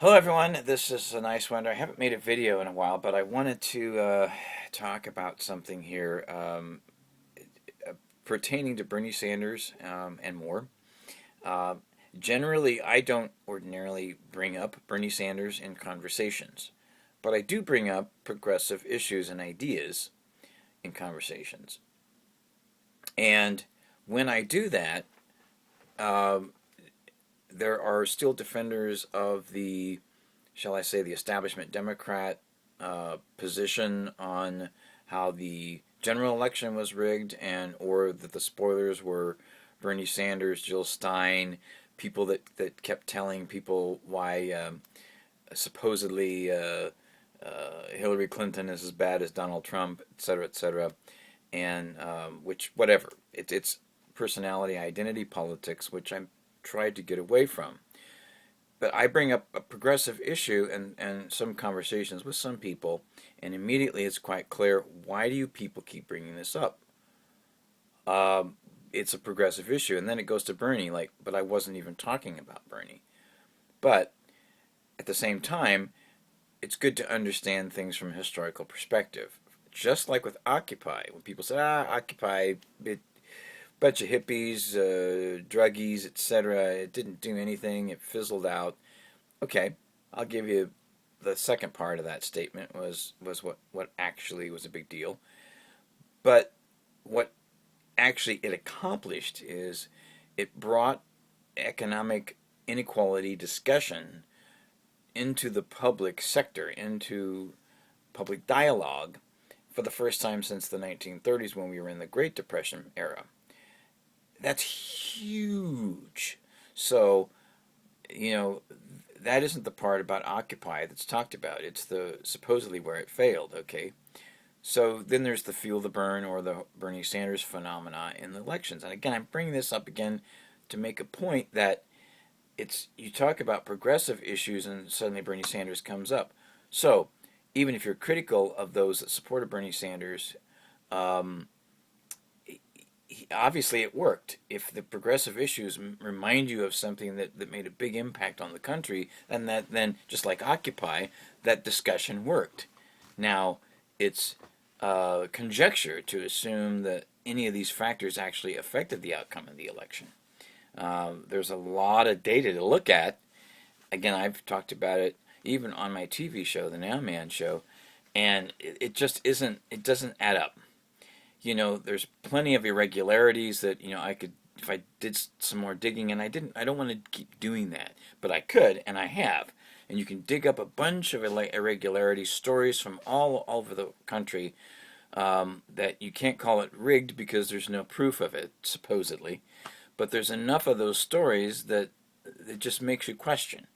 Hello everyone, this is a nice one. I haven't made a video in a while, but I wanted to talk about something here pertaining to Bernie Sanders and more. Uh, Generally, I don't ordinarily bring up Bernie Sanders in conversations, but I do bring up progressive issues and ideas in conversations. And when I do that, um, there are still defenders of the, shall I say, the establishment Democrat position on how the general election was rigged, and or that the spoilers were Bernie Sanders, Jill Stein, people that kept telling people why supposedly Hillary Clinton is as bad as Donald Trump, et cetera, and which whatever it's personality identity politics, which I'm tried to get away from. But I bring up a progressive issue and some conversations with some people, and immediately it's quite clear, why do you people keep bringing this up? It's a progressive issue, and then it goes to Bernie, like, but I wasn't even talking about Bernie. But at the same time, it's good to understand things from a historical perspective. Just like with Occupy, when people say, Occupy, bunch of hippies, druggies, etc. It didn't do anything. It fizzled out. Okay, I'll give you the second part of that statement was what actually was a big deal. But what actually it accomplished is it brought economic inequality discussion into the public sector, into public dialogue for the first time since the 1930s, when we were in the Great Depression era. That's huge. So, that isn't the part about Occupy that's talked about. It's the supposedly where it failed, okay? So then there's the feel the burn, or the Bernie Sanders phenomena in the elections. And again, I'm bringing this up again to make a point that you talk about progressive issues and suddenly Bernie Sanders comes up. So even if you're critical of those that supported Bernie Sanders, um, obviously it worked. If the progressive issues remind you of something that made a big impact on the country, and then just like Occupy, that discussion worked. Now, it's conjecture to assume that any of these factors actually affected the outcome of the election. There's a lot of data to look at. Again, I've talked about it even on my TV show, the NOWMAN Show, and it just isn't. It doesn't add up. There's plenty of irregularities that, I could, if I did some more digging, and I don't want to keep doing that, but I could, and I have. And you can dig up a bunch of irregularity stories from all over the country, that you can't call it rigged because there's no proof of it, supposedly. But there's enough of those stories that it just makes you question.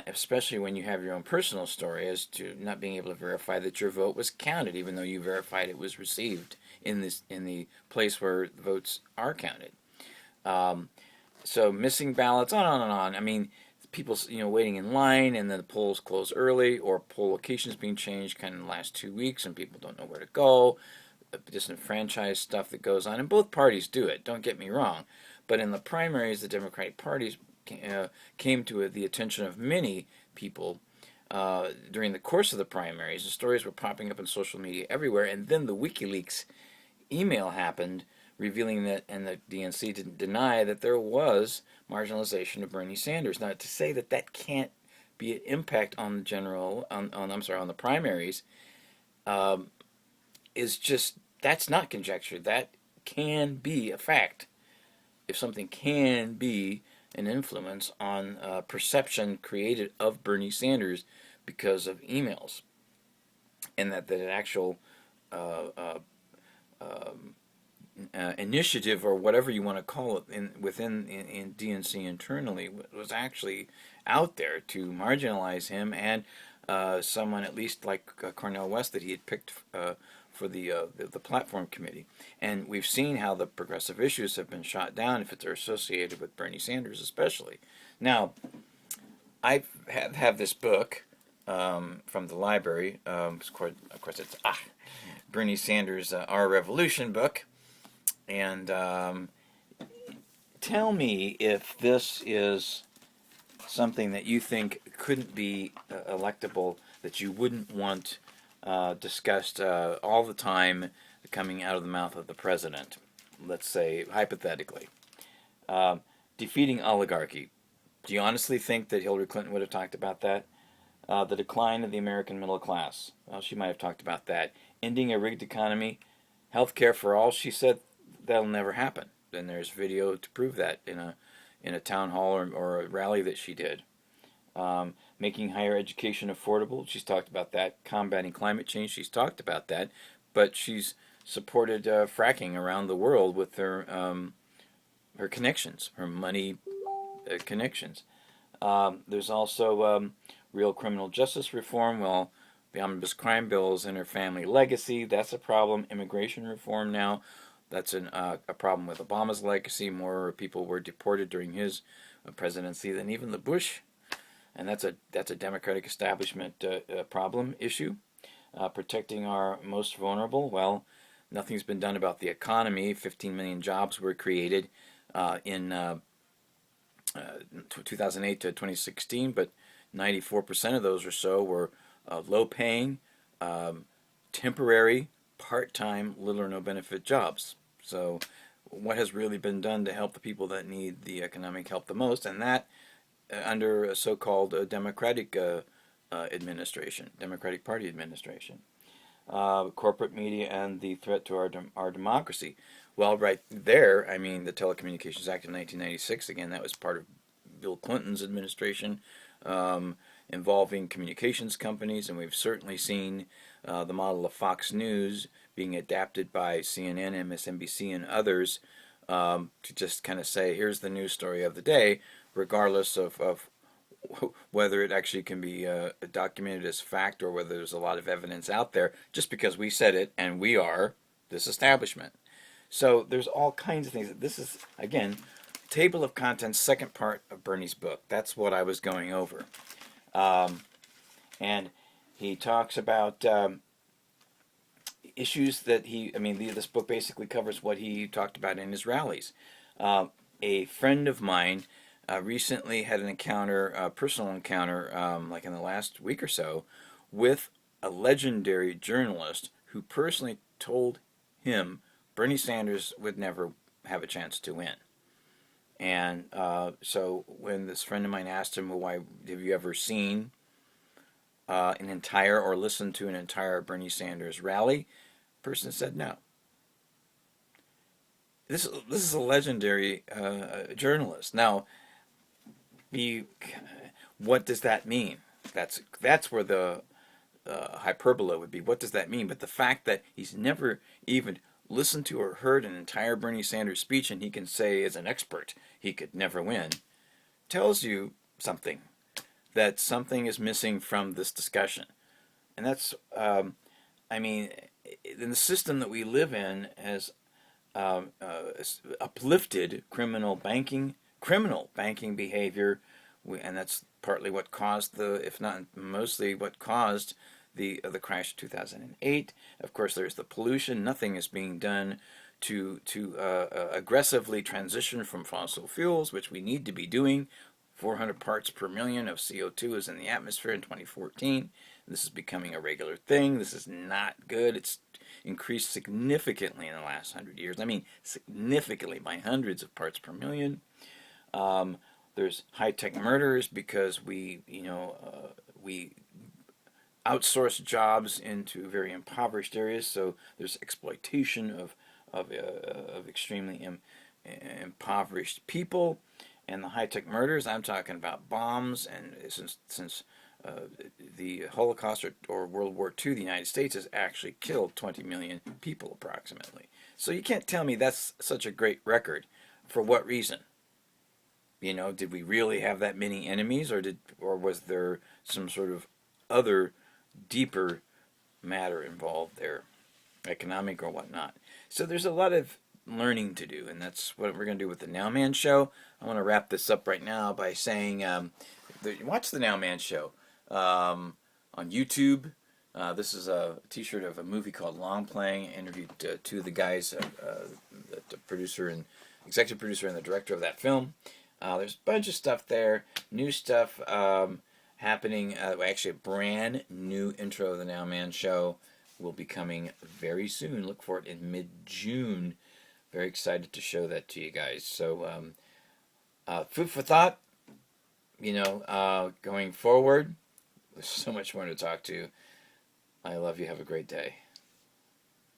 Especially when you have your own personal story as to not being able to verify that your vote was counted, even though you verified it was received in the place where the votes are counted. So missing ballots, on and on. I mean, people waiting in line, and then the polls close early, or poll locations being changed kind of in the last 2 weeks, and people don't know where to go. Disenfranchised stuff that goes on, and both parties do it. Don't get me wrong, but in the primaries, the Democratic Party came to the attention of many people during the course of the primaries. The stories were popping up on social media everywhere, and then the WikiLeaks email happened, revealing that, and the DNC didn't deny that there was marginalization of Bernie Sanders. Now, to say that can't be an impact on the on the primaries, is just, that's not conjecture. That can be a fact. If something can be an influence on perception created of Bernie Sanders because of emails, and that the actual initiative, or whatever you want to call it, within DNC internally, was actually out there to marginalize him and someone at least like Cornel West that he had picked for the platform committee. And we've seen how the progressive issues have been shot down if they're associated with Bernie Sanders, especially. Now, I have this book from the library. Of course, it's Bernie Sanders' Our Revolution book. And tell me if this is something that you think couldn't be electable, that you wouldn't want discussed all the time coming out of the mouth of the president? Let's say, hypothetically. Defeating oligarchy. Do you honestly think that Hillary Clinton would have talked about that? The decline of the American middle class. Well, she might have talked about that. Ending a rigged economy. Health care for all. She said that'll never happen. And there's video to prove that in a town hall or a rally that she did. Making higher education affordable. She's talked about that. Combating climate change. She's talked about that. But she's supported fracking around the world with her her connections, her money connections. There's also real criminal justice reform. Well, the omnibus crime bill is in her family legacy. That's a problem. Immigration reform now. That's a problem with Obama's legacy. More people were deported during his presidency than even the Bush, and that's a Democratic establishment problem issue. Protecting our most vulnerable. Well, nothing's been done about the economy. 15 million jobs were created in 2008 to 2016, but 94% of those or so were low-paying, temporary, part-time, little or no benefit jobs. So what has really been done to help the people that need the economic help the most, and that under a so-called Democratic administration, Democratic Party administration. Corporate media and the threat to our democracy. Well, right there, I mean, the Telecommunications Act of 1996, again, that was part of Bill Clinton's administration, involving communications companies, and we've certainly seen the model of Fox News being adapted by CNN, MSNBC, and others to just kind of say, here's the news story of the day, regardless of whether it actually can be documented as fact or whether there's a lot of evidence out there, just because we said it and we are this establishment. So there's all kinds of things. This is, again, table of contents, second part of Bernie's book. That's what I was going over. And he talks about issues that this book basically covers what he talked about in his rallies. A friend of mine recently had an encounter, a personal encounter, like in the last week or so, with a legendary journalist who personally told him Bernie Sanders would never have a chance to win. And so when this friend of mine asked him, well, why have you ever seen an entire or listened to an entire Bernie Sanders rally? The person said no. This is a legendary journalist. Now, what does that mean? That's where the hyperbole would be. What does that mean? But the fact that he's never even listened to or heard an entire Bernie Sanders speech, and he can say as an expert he could never win, tells you something, that something is missing from this discussion. And that's, in the system that we live in has uplifted criminal banking behavior, and that's partly what caused if not mostly what caused the crash of 2008. Of course, there's the pollution. Nothing is being done to aggressively transition from fossil fuels, which we need to be doing. 400 parts per million of CO2 is in the atmosphere in 2014. This is becoming a regular thing. This is not good. It's increased significantly in the last 100 years. I mean, significantly, by hundreds of parts per million. There's high-tech murders because we outsource jobs into very impoverished areas. So there's exploitation of extremely impoverished people, and the high-tech murders. I'm talking about bombs, and since the Holocaust or World War II, the United States has actually killed 20 million people approximately. So you can't tell me that's such a great record. For what reason? Did we really have that many enemies, or was there some sort of other deeper matter involved there, economic or whatnot? So there's a lot of learning to do, and that's what we're going to do with the NOWMAN Show. I want to wrap this up right now by saying, watch the NOWMAN Show on YouTube. This is a t-shirt of a movie called Long Playing. I interviewed two of the guys, the producer and executive producer and the director of that film. There's a bunch of stuff there, new stuff happening. Actually, a brand new intro of the NOWMAN Show will be coming very soon. Look for it in mid-June. Very excited to show that to you guys. So, food for thought. Going forward, there's so much more to talk to. I love you. Have a great day.